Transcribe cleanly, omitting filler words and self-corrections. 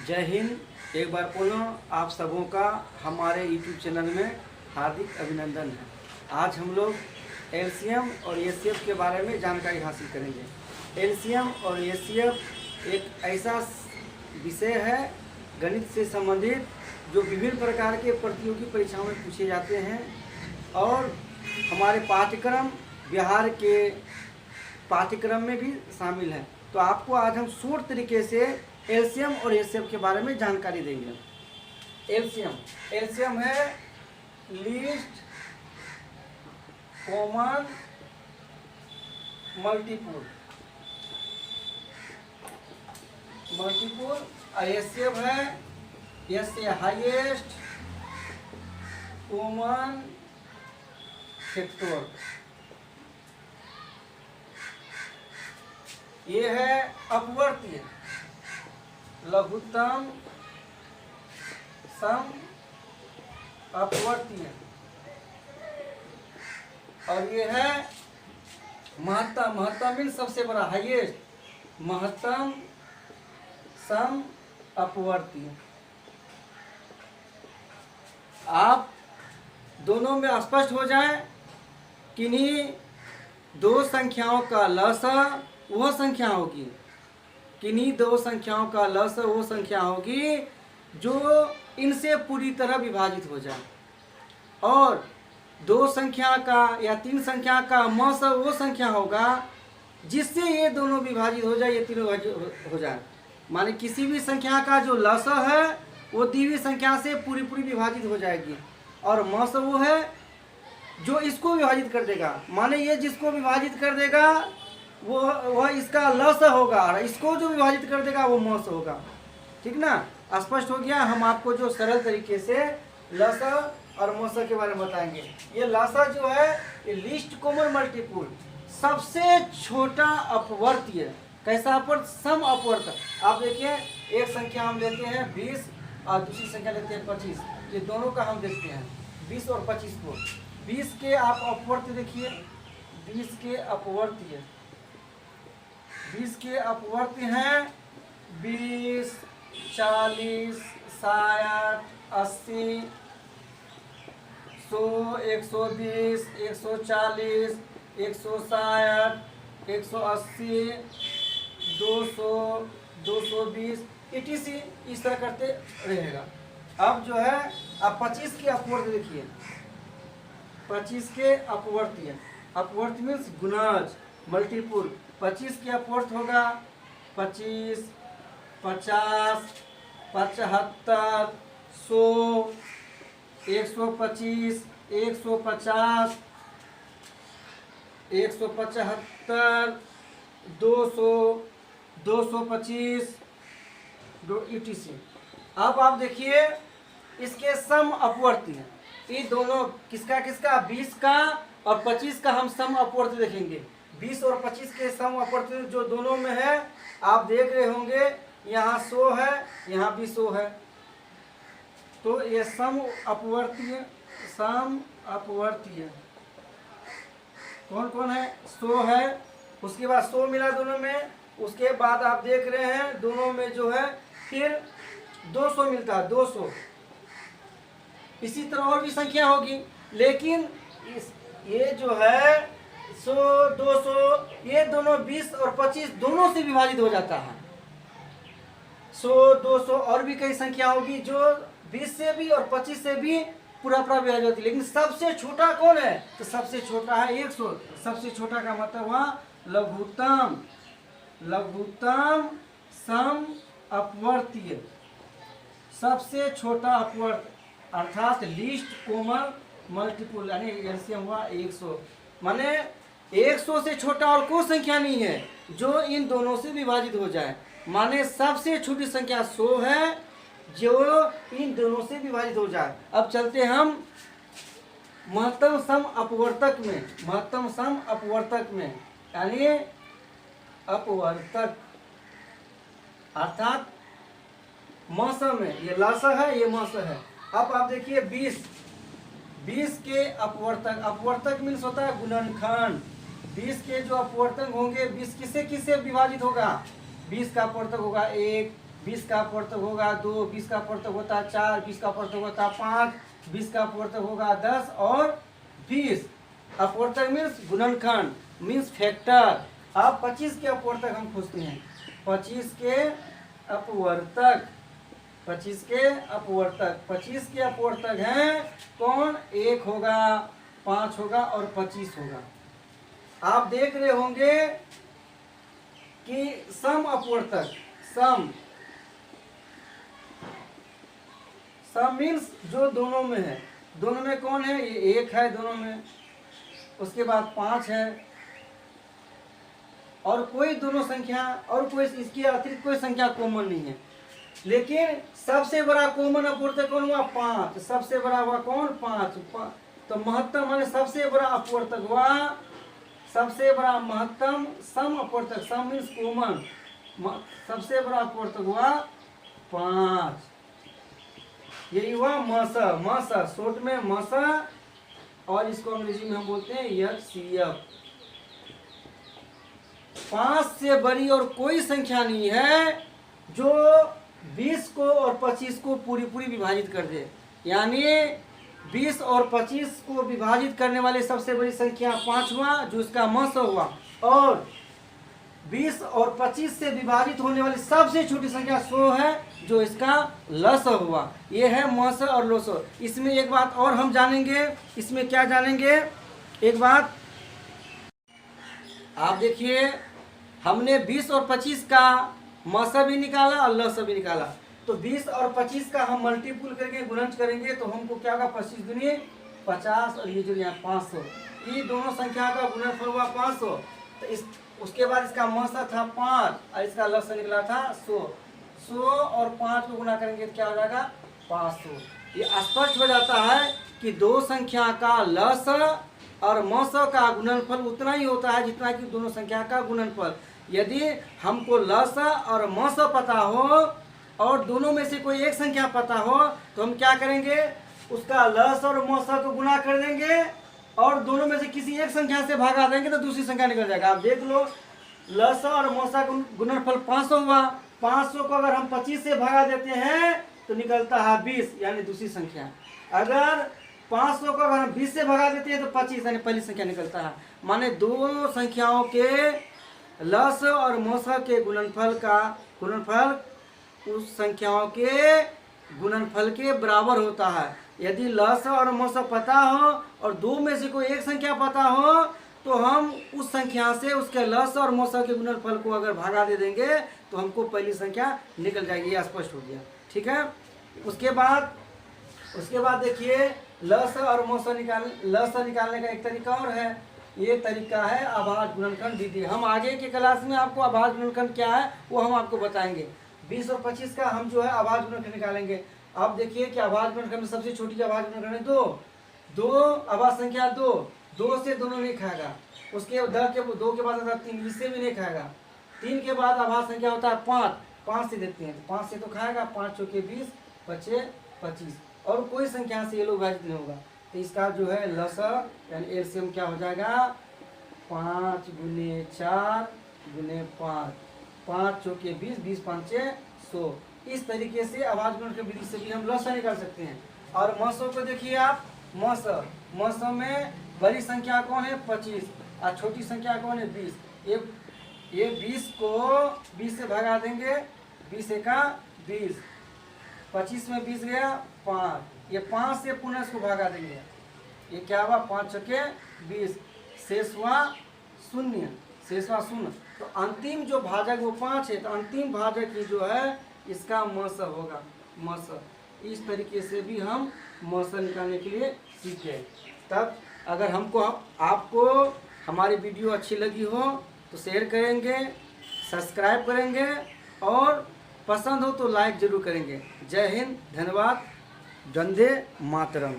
जय हिंद। एक बार पुनः आप सबों का हमारे YouTube चैनल में हार्दिक अभिनंदन है। आज हम लोग एलसीएम और एचसीएफ के बारे में जानकारी हासिल करेंगे। एलसीएम और एचसीएफ एक ऐसा विषय है गणित से संबंधित जो विभिन्न प्रकार के प्रतियोगी परीक्षाओं में पूछे जाते हैं और हमारे पाठ्यक्रम बिहार के पाठ्यक्रम में भी शामिल है। तो आपको आज हम शॉर्ट तरीके से एलसीएम और एचसीएफ के बारे में जानकारी देंगे। एलसीएम है लीस्ट कॉमन मल्टीपल और एचसीएफ है हाईएस्ट कॉमन फैक्टर। ये है अपवर्तीय लघुत्तम सम अपवर्तीय और ये है महत्तम मीन सबसे बड़ा हाईएस्ट महत्तम सम अपवर्तीय। आप दोनों में स्पष्ट हो जाए किन्हीं दो संख्याओं का लसाअ वह संख्या होगी, किन्हीं दो संख्याओं का लसाअ वो संख्या होगी जो इनसे पूरी तरह विभाजित हो जाए, और दो संख्या का या तीन संख्या का मसाअ वो संख्या होगा जिससे ये दोनों विभाजित हो जाए, ये तीनों हो जाए। माने किसी भी संख्या का जो लसाअ है वो दी हुई संख्या से पूरी विभाजित हो जाएगी, और मसाअ वो है जो इसको विभाजित कर देगा। माने ये जिसको विभाजित कर देगा वह इसका लसाअ होगा और इसको जो विभाजित कर देगा वो मसाअ होगा। ठीक ना, स्पष्ट हो गया। हम आपको जो सरल तरीके से लसाअ और मसाअ के बारे में बताएंगे। ये लसाअ जो है ये लीस्ट कॉमन मल्टीपल, सबसे छोटा अपवर्तीय। कैसा अपवर्त? सम अपवर्त। आप देखिए एक संख्या हम लेते हैं 20 और दूसरी संख्या लेते हैं 25। ये दोनों का हम देखते हैं 20 और 25 को। 20 के आप अपवर्त देखिए, 20 के अपवर्तीय 20 के अपवर्त्य हैं 20, 40, 60, 80, 100, 120, 140, 160, 180, 200, 220 etc इस तरह करते रहेगा। अब जो है अब 25 के अपवर्त्य देखिए, 25 के अपवर्त्य मीन्स गुणज मल्टीपल। 25 के अपवर्त होगा 25, 50, 75, 100, 125, 150, 175, 200, 225 etc। अब आप देखिए इसके सम अपवर्ती हैं। ये दोनों किसका 20 का और 25 का हम सम अपवर्ती देखेंगे। 20 और 25 के सम अपवर्ती जो दोनों में है आप देख रहे होंगे, यहाँ 100 है, यहाँ भी 100 है। तो ये सम अपवर्तीय कौन कौन है? 100 है, उसके बाद 100 मिला दोनों में, उसके बाद आप देख रहे हैं दोनों में जो है फिर 200 मिलता है 200। इसी तरह और भी संख्या होगी, लेकिन ये जो है 100, 200 ये दोनों 20 और 25 दोनों से विभाजित हो जाता है। 100, 200 और भी कई संख्या होगी जो 20 से भी और 25 से भी पूरा विभाजित होती है, लेकिन सबसे छोटा कौन है? तो सबसे छोटा है 100। सबसे छोटा का मतलब हुआ लघुत्तम सम अपवर्तीय, सबसे छोटा अपवर्त अर्थात लीस्ट कॉमन मल्टीपल, यानी एलसीएम हुआ 100। माने 100 से छोटा और कोई संख्या नहीं है जो इन दोनों से विभाजित हो जाए। माने सबसे छोटी संख्या 100 है जो इन दोनों से विभाजित हो जाए। अब चलते हम महत्तम सम अपवर्तक में, यानी अपवर्तक अर्थात मसाअ में। ये लसाअ है, ये मसाअ है। अब आप देखिए 20 के अपवर्तक मीन्स होता है गुणनखंड। 20 के जो अपवर्तक होंगे 20 किससे विभाजित होगा? 20 का अपवर्तक होगा 1, 20 का अपवर्तक होगा 2, 20 का अपवर्तक होता है 4, 20 का अपवर्तक होता है 5, 20 का अपवर्तक होगा 10 और 20। अपवर्तक मीन्स गुणनखंड मीन्स फैक्टर। अब 25 के अपवर्तक हम खोजते हैं। 25 के अपवर्तक, 25 के अपवर्तक, 25 के अपवर्तक हैं कौन? 1 होगा, 5 होगा और 25 होगा। आप देख रहे होंगे कि सम अपवर्तक, सम मीन्स जो दोनों में है। दोनों में कौन है? ये 1 है दोनों में, उसके बाद 5 है और कोई दोनों संख्या और कोई इसके अतिरिक्त कोई संख्या कॉमन नहीं है। लेकिन सबसे बड़ा कॉमन अपवर्तक कौन हुआ? 5। सबसे बड़ा हुआ कौन? 5। तो महत्तम माने सबसे बड़ा अपवर्तक हुआ, सबसे बड़ा महत्तम सम अपवर्तक, सम मीन्स कॉमन, सबसे बड़ा अपवर्तक हुआ 5। यही हुआ मस शॉर्ट में मस, और इसको अंग्रेजी में हम बोलते हैं HCF। 5 से बड़ी और कोई संख्या नहीं है जो 20 को और 25 को पूरी विभाजित कर दे। यानी 20 और 25 को विभाजित करने वाली सबसे बड़ी संख्या 5 हुआ जो इसका मस हुआ, और 20 और 25 से विभाजित होने वाली सबसे छोटी संख्या 100 है जो इसका लस हुआ। ये है मस और लस। इसमें एक बात और हम जानेंगे। इसमें क्या जानेंगे? एक बात आप देखिए, हमने 20 और 25 का मस भी निकाला और लस भी निकाला। तो 20 और 25 का हम मल्टीपुल करके गुणन करेंगे तो हमको क्या होगा? 25 दूनी 50 और ये जो यहाँ 500, ये दोनों संख्या का गुणनफल हुआ 500। तो उसके बाद इसका मस था 5 और इसका लस निकला था 100। 100 और 5 को गुणा करेंगे तो क्या हो जाएगा? 500। ये स्पष्ट हो जाता है कि दो संख्या का लस और मस का गुणनफल उतना ही होता है जितना कि दोनों संख्या का गुणनफल। यदि हमको लस और मस पता हो और दोनों में से कोई एक संख्या पता हो तो हम क्या करेंगे? उसका लस और मस को गुणा कर देंगे और दोनों में से किसी एक संख्या से भागा देंगे तो दूसरी संख्या निकल जाएगा। आप देख लो, लस और मस का गुणनफल 500 हुआ। 500 को अगर हम 25 से भागा देते हैं तो निकलता है 20, यानी दूसरी संख्या। अगर 500 को अगर हम 20 से भगा देते हैं तो 25, यानी पहली संख्या निकलता है। माने दो संख्याओं के लस और मस के गुणनफल उस संख्याओं के गुणनफल के बराबर होता है। यदि लस और मस पता हो और दो में से कोई एक संख्या पता हो तो हम उस संख्या से उसके लस और मस के गुणनफल को अगर भागा दे देंगे तो हमको पहली संख्या निकल जाएगी। यह स्पष्ट हो गया, ठीक है। उसके बाद देखिए, लस और मस निकालने का एक तरीका और है। ये तरीका है अभाज्य गुणनखंड विधि। हम आगे के क्लास में आपको अभाज्य गुणनखंड क्या है वो हम आपको बताएंगे। 20 और 25 का हम जो है अभाज्य गुणनखंड निकालेंगे। आप देखिए कि अभाज्य गुणनखंड में सबसे छोटी अभाज्य गुणनखंड है 2। अभाज्य संख्या 2 से दोनों नहीं खाएगा। उसके 2 के बाद आता है 3, इससे भी नहीं खाएगा। 3 के बाद अभाज्य संख्या होता है 5 से देते हैं, 5 से तो खाएगा। 5 चौके 20, 5 25, और कोई संख्या से ये लोग विभाजित नहीं होगा। तो इसका जो है लस यानी एलसीएम क्या हो जाएगा? 5 × 4 × 5, 5 चौके 20, 20 5 100। इस तरीके से अभाज्य गुणनखंड विधि से भी हम लस निकाल सकते हैं। और मसों को देखिए आप, मस में बड़ी संख्या कौन है? 25, और छोटी संख्या कौन है? 20। ये 20 को 20 से भगा देंगे, 20 एका 20, 25 में 20 गया 5, ये 5 से पुनः इसको भगा देंगे, ये क्या हुआ? 5 छके 20, शेष हुआ 0। तो अंतिम जो भाजक वो 5 है, तो अंतिम भाजक ही जो है इसका मस होगा, मस। इस तरीके से भी हम मस निकालने के लिए सीखे। तब अगर आपको हमारी वीडियो अच्छी लगी हो तो शेयर करेंगे, सब्सक्राइब करेंगे और पसंद हो तो लाइक जरूर करेंगे। जय हिंद, धन्यवाद, वंदे मातरम।